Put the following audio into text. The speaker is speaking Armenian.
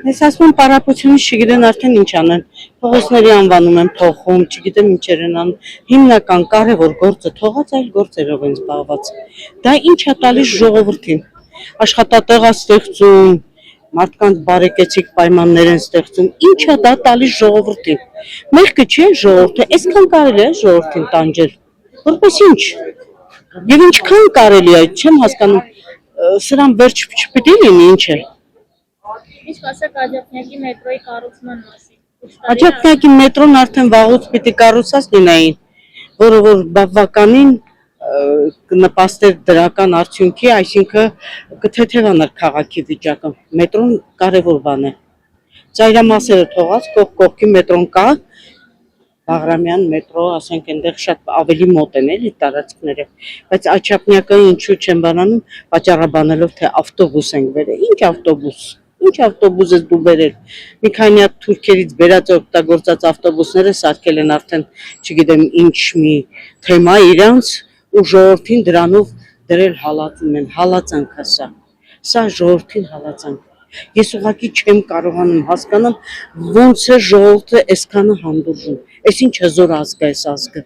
Ես ասում եմ պարապությունից չգիտեն արդեն ինչ անեն, փողոցների անվանում են փոխում, չգիտեմ ինչեր են անում, հիմնական կարևոր գործը թողած այլ գործերով են զբաղված, դա ինչ է տալիս ժողովրդին, աշխատատեղ է ստեղծում, մարդկանց բարեկեցիկ պայմաններ են ստեղծում, ինչ է դա տալիս ժողովրդին, մեղքը չէ ժողովրդը, այսքան կարելի է ժողովրդին տանջել, որպես ինչ, և ինչքան կարելի է, չեմ հասկանում, սրան վերջ չպիտի լինի, ինչ է։ Ինչ կասեք Աջափնյակի մետրոյի կառուցման մասին։ Աջափնյակի մետրոն արդեն վաղուց պիտի կառուցած լինեին, որը որ բավականին կնպաստեր դրական արդյունքի, այսինքն կթեթևանար քաղաքի վիճակը։ Մետրոն կարևոր բան է։ Ծայրամասերը թողած կողքի մետրոն կա, Բաղրամյան մետրո, ասենք այնտեղ շատ ավելի մոտ են էլի տարածքները, բայց Աջափնյակը ինչու չեն բանանում, պատճառաբանելով թե ավտոբուս են բերել։ Ինչ ավտոբուս։ Ինչ ավտոբուս ես դու բերել։ Մի քանի հատ Թուրքիից բերած օգտագործած ավտոբուսները սարքել են արդեն, չգիտեմ ինչ մի թեմա իրանց ու ժողովրդին դրանով դրել հալածում են, հալածանք է սա։ Սա ժողովրդին հալածանք։ Ես ուղղակի չեմ կարողանում հասկանալ ոնց է ժողովուրդը այսքանը հանդուրժում։ Այս ինչ հզոր ազգ է այս ազգը։